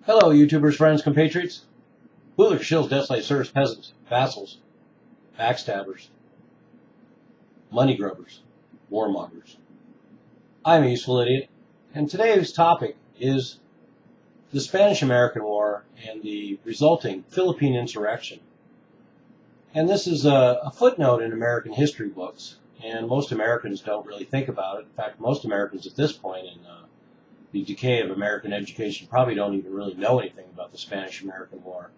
Hello, YouTubers, friends, compatriots. Bootlicker shills, death serfs, peasants, vassals, backstabbers, money grubbers, warmongers. I'm a useful idiot, and today's topic is the Spanish-American War and the resulting Philippine insurrection. And this is a footnote in American history books, and most Americans don't really think about it. In fact, most Americans at this point in the decay of American education probably don't even really know anything about the Spanish-American War.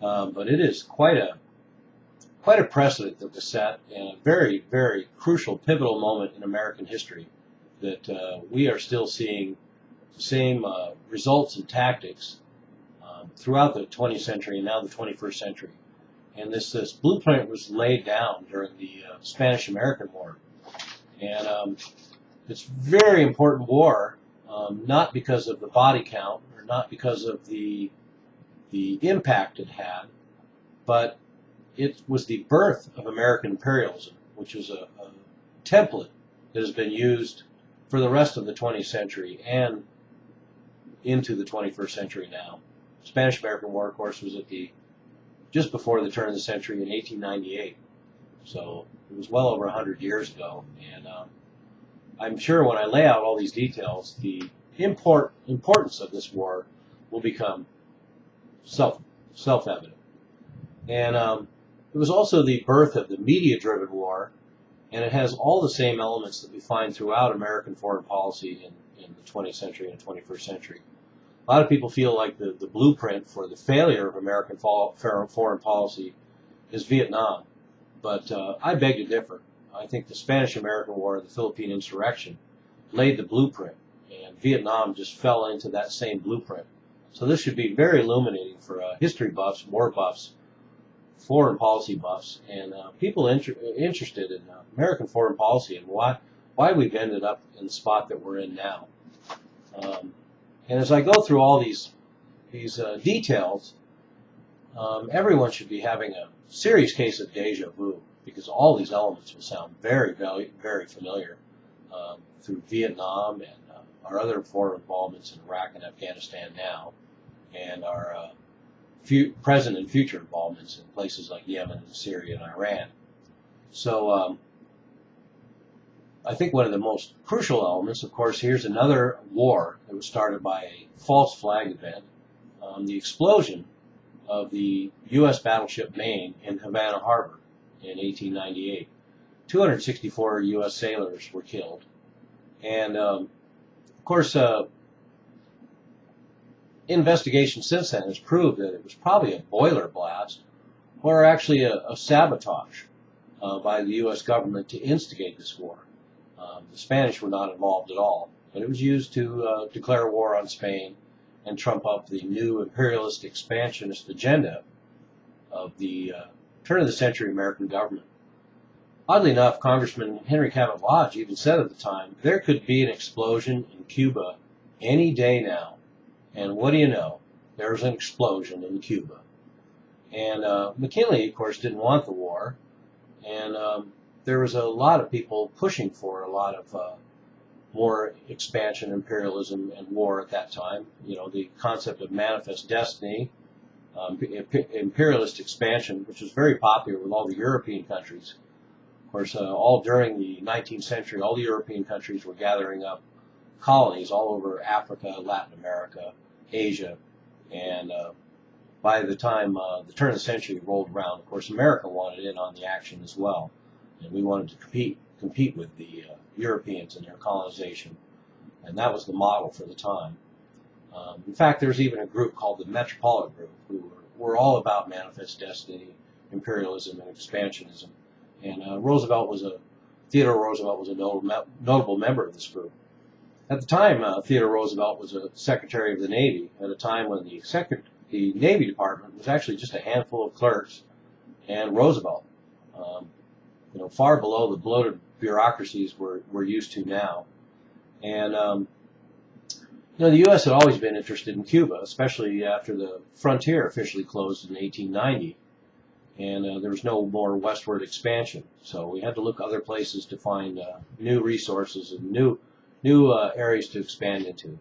But it is quite a precedent that was set, and a very, very crucial, pivotal moment in American history that we are still seeing the same results and tactics throughout the 20th century and now the 21st century. And this blueprint was laid down during the Spanish-American War. And it's a very important war, not because of the body count or not because of the impact it had, but it was the birth of American imperialism, which was a template that has been used for the rest of the 20th century and into the 21st century now. The Spanish-American War, of course, was just before the turn of the century in 1898. So it was well over 100 years ago. And I'm sure when I lay out all these details, the importance of this war will become self-evident. And it was also the birth of the media-driven war, and it has all the same elements that we find throughout American foreign policy in the 20th century and 21st century. A lot of people feel like the blueprint for the failure of American foreign policy is Vietnam, but I beg to differ. I think the Spanish-American War and the Philippine insurrection laid the blueprint, and Vietnam just fell into that same blueprint. So this should be very illuminating for history buffs, war buffs, foreign policy buffs, and people interested in American foreign policy and why we've ended up in the spot that we're in now. And as I go through all these details, everyone should be having a serious case of deja vu, because all these elements will sound very, very, very familiar through Vietnam and our other foreign involvements in Iraq and Afghanistan now, and our present and future involvements in places like Yemen and Syria and Iran. So I think one of the most crucial elements, of course, here's another war that was started by a false flag event, the explosion of the U.S. battleship Maine in Havana Harbor in 1898. 264 U.S. sailors were killed. And, of course, investigation since then has proved that it was probably a boiler blast or actually a sabotage by the U.S. government to instigate this war. The Spanish were not involved at all, but it was used to declare war on Spain and trump up the new imperialist expansionist agenda of the turn-of-the-century American government. Oddly enough, Congressman Henry Cabot Lodge even said at the time, there could be an explosion in Cuba any day now. And what do you know? There's an explosion in Cuba. And McKinley, of course, didn't want the war. And there was a lot of people pushing for a lot of more expansion, imperialism, and war at that time. You know, the concept of manifest destiny, imperialist expansion, which was very popular with all the European countries. Of course, all during the 19th century, all the European countries were gathering up colonies all over Africa, Latin America, Asia, and by the time the turn of the century rolled around, of course, America wanted in on the action as well, and we wanted to compete with the Europeans in their colonization, and that was the model for the time. In fact, there's even a group called the Metropolitan Group who were all about manifest destiny, imperialism, and expansionism, and Theodore Roosevelt was a notable member of this group. At the time, Theodore Roosevelt was a Secretary of the Navy at a time when the Navy Department was actually just a handful of clerks and Roosevelt, far below the bloated bureaucracies we're used to now. And, the U.S. had always been interested in Cuba, especially after the frontier officially closed in 1890, and there was no more westward expansion. So we had to look other places to find new resources and new areas to expand into.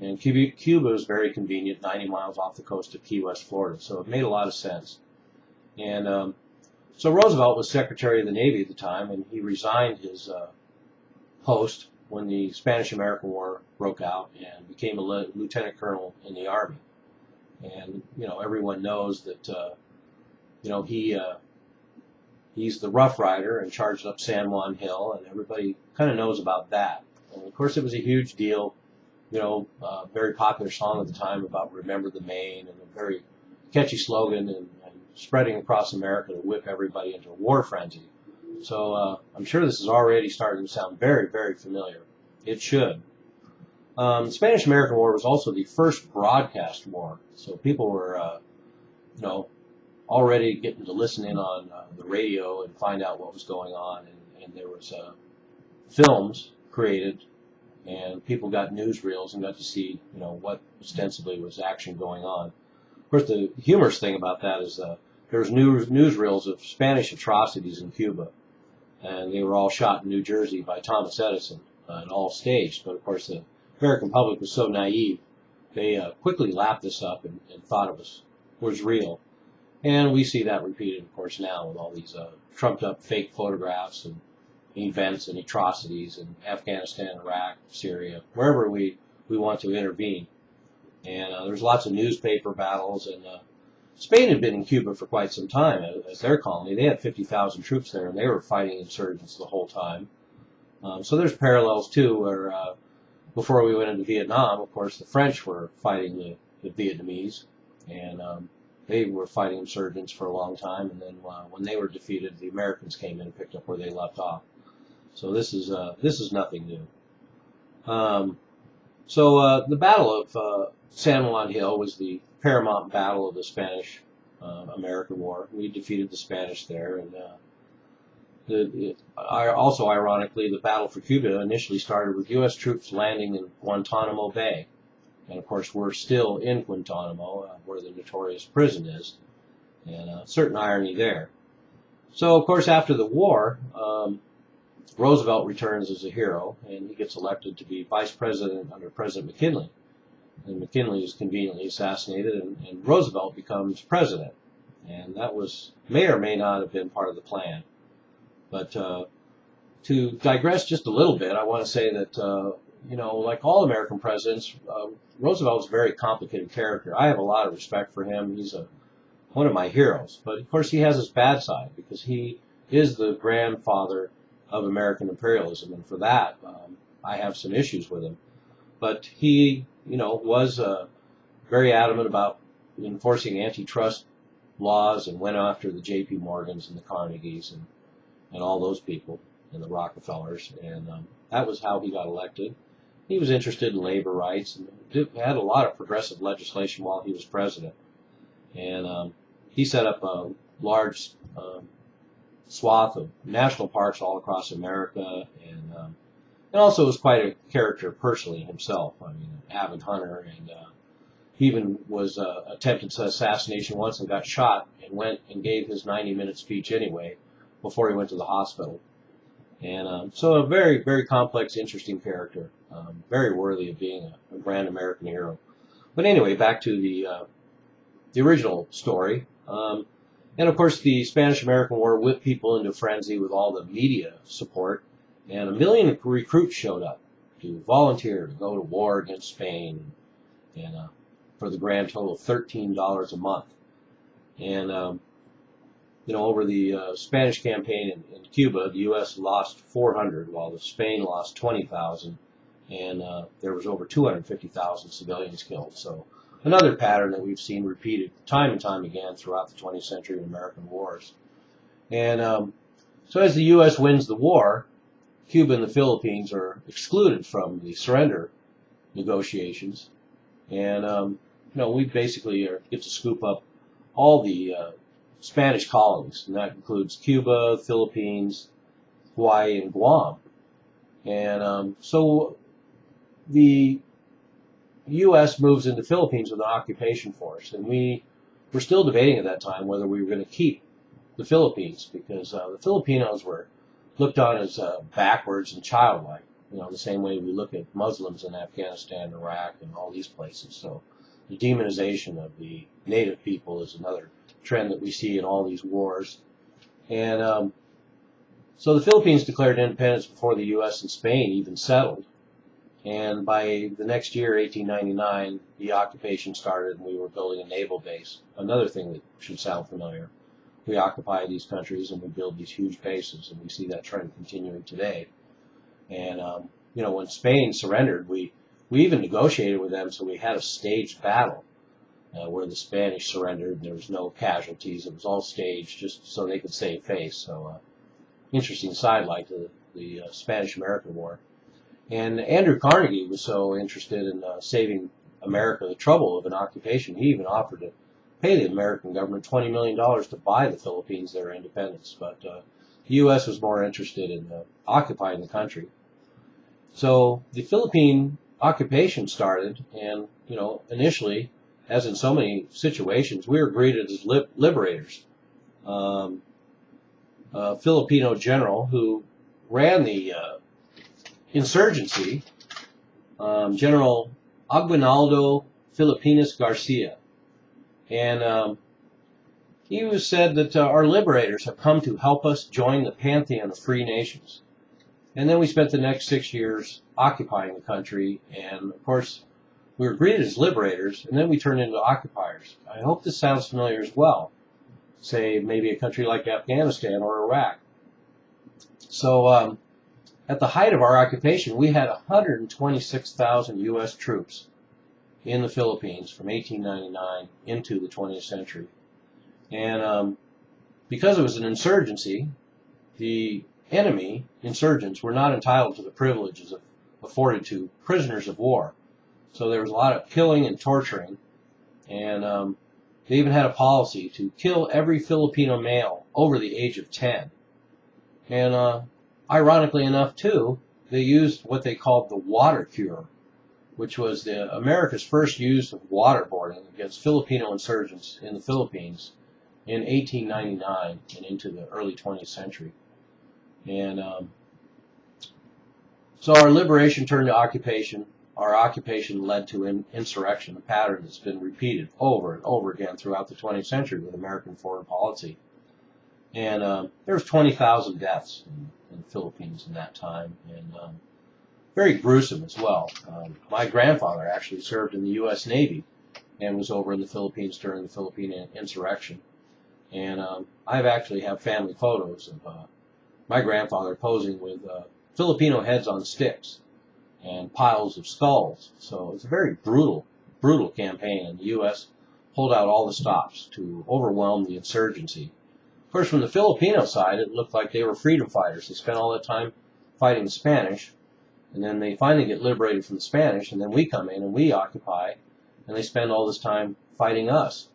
And Cuba is very convenient, 90 miles off the coast of Key West, Florida. So it made a lot of sense. And so Roosevelt was Secretary of the Navy at the time, and he resigned his post when the Spanish-American War broke out and became a lieutenant colonel in the Army. And, everyone knows that, he's the Rough Rider and charged up San Juan Hill, and everybody kind of knows about that. And, of course, it was a huge deal, very popular song at the time about Remember the Maine, and a very catchy slogan and spreading across America to whip everybody into a war frenzy. So I'm sure this is already starting to sound very, very familiar. It should. The Spanish-American War was also the first broadcast war, so people were, already getting to listen in on the radio and find out what was going on, and there was films created, and people got newsreels and got to see, what ostensibly was action going on. Of course, the humorous thing about that is there was newsreels of Spanish atrocities in Cuba, and they were all shot in New Jersey by Thomas Edison and all staged. But, of course, the American public was so naive, they quickly lapped this up and thought it was real. And we see that repeated, of course, now with all these trumped-up fake photographs and events and atrocities in Afghanistan, Iraq, Syria, wherever we want to intervene. And there's lots of newspaper battles, and Spain had been in Cuba for quite some time as their colony. They had 50,000 troops there, and they were fighting insurgents the whole time. So there's parallels, too, where before we went into Vietnam, of course, the French were fighting the Vietnamese, and they were fighting insurgents for a long time, and then when they were defeated, the Americans came in and picked up where they left off. So this is nothing new. So the Battle of San Juan Hill was the paramount battle of the Spanish-American War. We defeated the Spanish there, and also ironically, the battle for Cuba initially started with U.S. troops landing in Guantanamo Bay. And, of course, we're still in Guantanamo, where the notorious prison is, and a certain irony there. So, of course, after the war, Roosevelt returns as a hero, and he gets elected to be vice president under President McKinley. And McKinley is conveniently assassinated, and Roosevelt becomes president. And that may or may not have been part of the plan. But to digress just a little bit, I want to say that, like all American presidents, Roosevelt's a very complicated character. I have a lot of respect for him. He's one of my heroes. But, of course, he has his bad side, because he is the grandfather of American imperialism. And for that, I have some issues with him. But he, was very adamant about enforcing antitrust laws and went after the J.P. Morgans and the Carnegies and all those people and the Rockefellers. And that was how he got elected. He was interested in labor rights and had a lot of progressive legislation while he was president. And he set up a large swath of national parks all across America, and also was quite a character personally himself. I mean, an avid hunter, and he even was attempted assassination once and got shot, and went and gave his 90-minute speech anyway before he went to the hospital. And so a very, very complex, interesting character, very worthy of being a grand American hero. But anyway, back to the original story. And of course, the Spanish-American War whipped people into frenzy with all the media support, and 1 million recruits showed up to volunteer to go to war against Spain, and for the grand total of $13 a month. And over the Spanish campaign in Cuba, the U.S. lost 400, while the Spain lost 20,000, and there was over 250,000 civilians killed. So another pattern that we've seen repeated time and time again throughout the 20th century and American wars. And so as the U.S. wins the war, Cuba and the Philippines are excluded from the surrender negotiations. And, we basically get to scoop up all the Spanish colonies, and that includes Cuba, Philippines, Hawaii, and Guam. And so the U.S. moves into the Philippines with an occupation force, and we were still debating at that time whether we were going to keep the Philippines, because the Filipinos were looked on as backwards and childlike. the same way we look at Muslims in Afghanistan, Iraq, and all these places. So the demonization of the native people is another trend that we see in all these wars. And so the Philippines declared independence before the U.S. and Spain even settled. And by the next year, 1899, the occupation started and we were building a naval base. Another thing that should sound familiar. We occupy these countries and we build these huge bases, and we see that trend continuing today. And, when Spain surrendered, we even negotiated with them, so we had a staged battle where the Spanish surrendered. There was no casualties. It was all staged just so they could save face. So interesting sidelight to the Spanish-American War. And Andrew Carnegie was so interested in saving America the trouble of an occupation, he even offered to pay the American government $20 million to buy the Philippines their independence. But the U.S. was more interested in occupying the country. So the Philippine occupation started, and initially, as in so many situations, we were greeted as liberators. A Filipino general who ran the insurgency, General Aguinaldo Filipinas Garcia, and he was said that our liberators have come to help us join the pantheon of free nations. And then we spent the next 6 years occupying the country, and of course we were greeted as liberators, and then we turned into occupiers. I hope this sounds familiar as well. Say maybe a country like Afghanistan or Iraq. So at the height of our occupation, we had 126,000 U.S. troops in the Philippines from 1899 into the 20th century. And because it was an insurgency, the enemy insurgents were not entitled to the privileges afforded to prisoners of war. So there was a lot of killing and torturing, and they even had a policy to kill every Filipino male over the age of 10. And ironically enough, too, they used what they called the water cure, which was America's first use of waterboarding against Filipino insurgents in the Philippines in 1899 and into the early 20th century. And so our liberation turned to occupation. Our occupation led to insurrection, a pattern that's been repeated over and over again throughout the 20th century with American foreign policy. And there was 20,000 deaths in the Philippines in that time, and very gruesome as well. My grandfather actually served in the U.S. Navy and was over in the Philippines during the Philippine insurrection. And I actually have family photos of my grandfather posing with Filipino heads on sticks and piles of skulls. So it's a very brutal campaign, and the U.S. pulled out all the stops to overwhelm the insurgency. Of course, from the Filipino side, it looked like they were freedom fighters. They spent all that time fighting the Spanish, and then they finally get liberated from the Spanish, and then we come in and we occupy, and they spend all this time fighting us.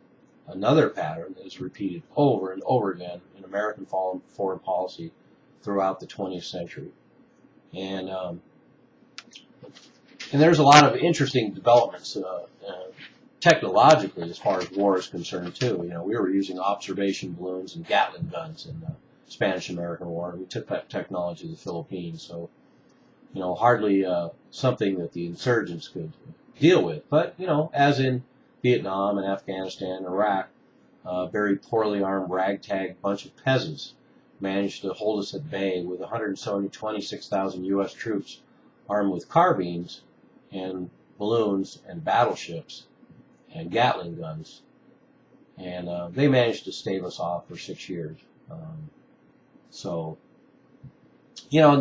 Another pattern that is repeated over and over again in American foreign policy throughout the 20th century. And there's a lot of interesting developments technologically as far as war is concerned too. We were using observation balloons and Gatling guns in the Spanish-American War, and we took that technology to the Philippines. So, hardly something that the insurgents could deal with. But, as in Vietnam and Afghanistan and Iraq, a very poorly armed ragtag bunch of peasants managed to hold us at bay with 126,000 U.S. troops armed with carbines and balloons and battleships and Gatling guns. And they managed to stave us off for 6 years. And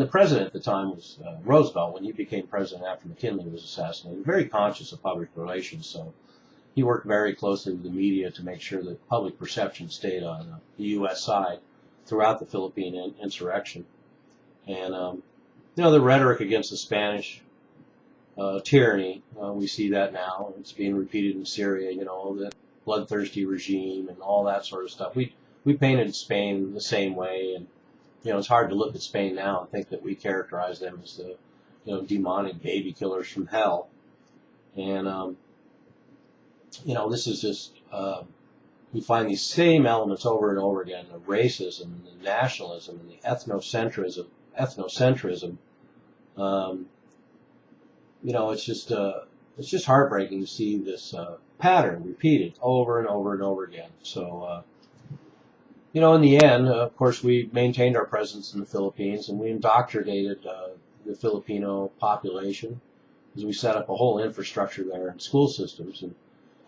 the president at the time was Roosevelt. When he became president after McKinley was assassinated, very conscious of public relations. So he worked very closely with the media to make sure that public perception stayed on the U.S. side throughout the Philippine insurrection. And, the rhetoric against the Spanish tyranny, we see that now. It's being repeated in Syria, that bloodthirsty regime and all that sort of stuff. We painted Spain the same way, and, it's hard to look at Spain now and think that we characterize them as the, demonic baby killers from hell. And, this is just, we find these same elements over and over again, the racism, the nationalism, and the ethnocentrism Um, it's just heartbreaking to see this pattern repeated over and over and over again. So, in the end, of course, we maintained our presence in the Philippines, and we indoctrinated the Filipino population as we set up a whole infrastructure there and school systems. And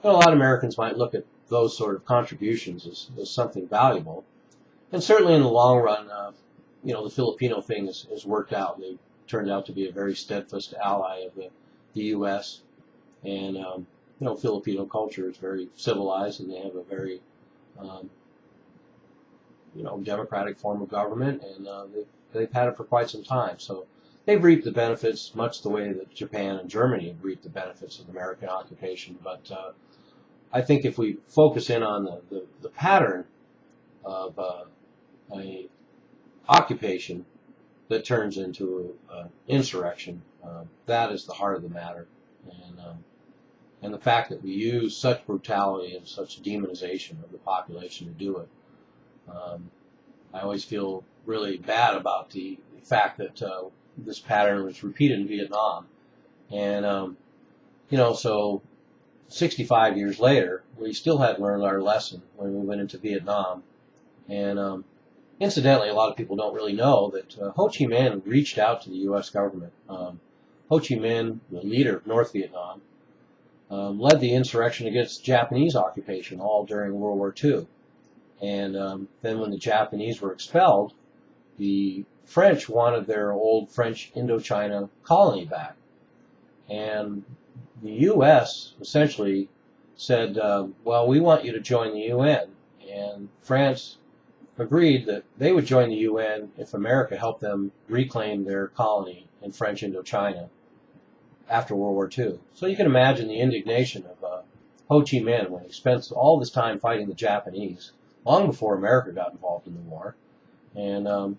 a lot of Americans might look at those sort of contributions as something valuable. And certainly in the long run, the Filipino thing has worked out. They turned out to be a very steadfast ally of the U.S. And, Filipino culture is very civilized, and they have a very, democratic form of government, and they've had it for quite some time. So they've reaped the benefits much the way that Japan and Germany have reaped the benefits of American occupation. But I think if we focus in on the pattern of a occupation that turns into an insurrection, that is the heart of the matter. And the fact that we use such brutality and such demonization of the population to do it. I always feel really bad about the fact that this pattern was repeated in Vietnam. And, so 65 years later, we still hadn't learned our lesson when we went into Vietnam. And incidentally, a lot of people don't really know that Ho Chi Minh reached out to the U.S. government. Ho Chi Minh, the leader of North Vietnam, led the insurrection against Japanese occupation all during World War II. And then when the Japanese were expelled, the French wanted their old French Indochina colony back. And the U.S. essentially said, well, we want you to join the UN. And France agreed that they would join the UN if America helped them reclaim their colony in French Indochina after World War II. So you can imagine the indignation of Ho Chi Minh when he spent all this time fighting the Japanese, long before America got involved in the war. And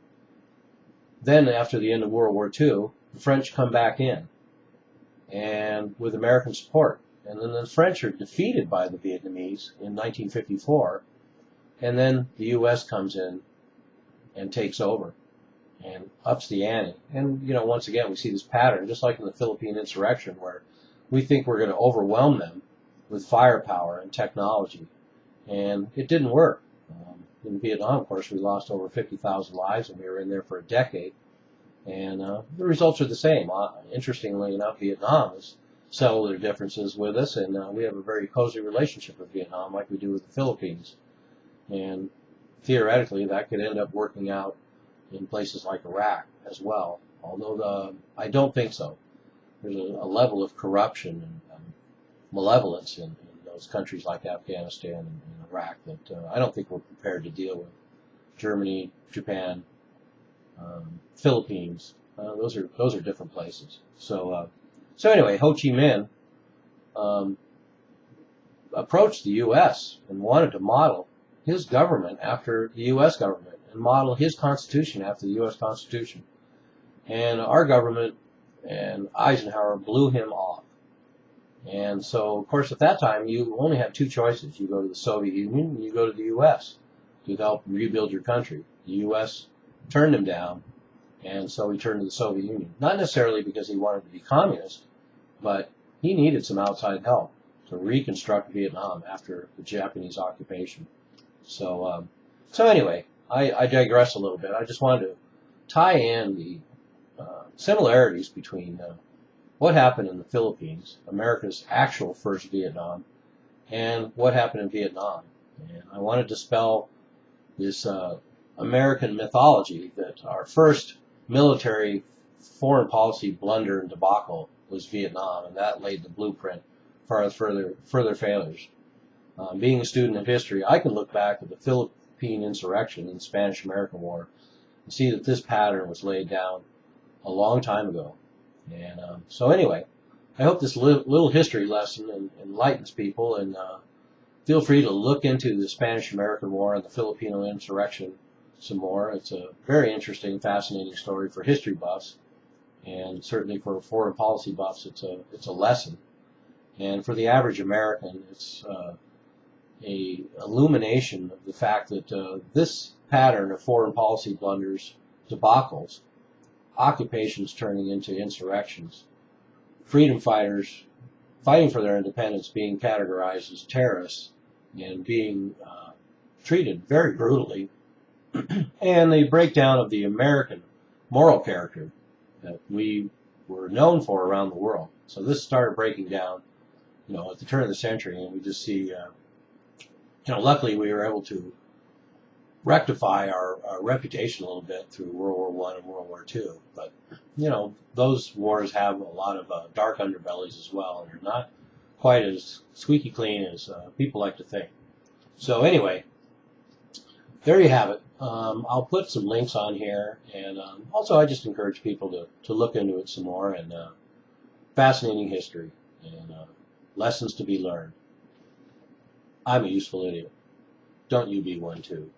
then after the end of World War II, the French come back in, and with American support. And then the French are defeated by the Vietnamese in 1954, and then the U.S. comes in and takes over and ups the ante. And, once again, we see this pattern, just like in the Philippine insurrection, where we think we're going to overwhelm them with firepower and technology. And it didn't work. In Vietnam, of course, we lost over 50,000 lives, and we were in there for a decade. And the results are the same. Interestingly enough, Vietnam has settled their differences with us, and we have a very cozy relationship with Vietnam, like we do with the Philippines. And theoretically, that could end up working out in places like Iraq as well, although I don't think so. There's a level of corruption and malevolence in those countries like Afghanistan and Iraq that I don't think we're prepared to deal with. Germany, Japan, Philippines, those are different places. So anyway, Ho Chi Minh approached the U.S. and wanted to model his government after the U.S. government and model his constitution after the U.S. Constitution. And our government and Eisenhower blew him off. And so, of course, at that time, you only had two choices. You go to the Soviet Union and you go to the U.S. to help rebuild your country. The U.S. turned him down, and so he turned to the Soviet Union. Not necessarily because he wanted to be communist, but he needed some outside help to reconstruct Vietnam after the Japanese occupation. So anyway, I digress a little bit. I just wanted to tie in the similarities between what happened in the Philippines, America's actual first Vietnam, and what happened in Vietnam. And I want to dispel this American mythology that our first military foreign policy blunder and debacle was Vietnam, and that laid the blueprint for our further failures. Being a student of history, I can look back at the Philippine insurrection and the Spanish-American War and see that this pattern was laid down a long time ago. And so anyway, I hope this little history lesson enlightens people, and feel free to look into the Spanish-American War and the Filipino insurrection some more. It's a very interesting, fascinating story for history buffs, and certainly for foreign policy buffs, it's a lesson. And for the average American, it's a illumination of the fact that this pattern of foreign policy blunders, debacles, occupations turning into insurrections, freedom fighters fighting for their independence being categorized as terrorists and being treated very brutally, and the breakdown of the American moral character that we were known for around the world. So this started breaking down, at the turn of the century, and we just see, luckily we were able to rectify our reputation a little bit through World War I and World War II. But, those wars have a lot of dark underbellies as well, and they're not quite as squeaky clean as people like to think. So anyway, there you have it. I'll put some links on here, and also I just encourage people to look into it some more, and fascinating history, and lessons to be learned. I'm a useful idiot. Don't you be one too.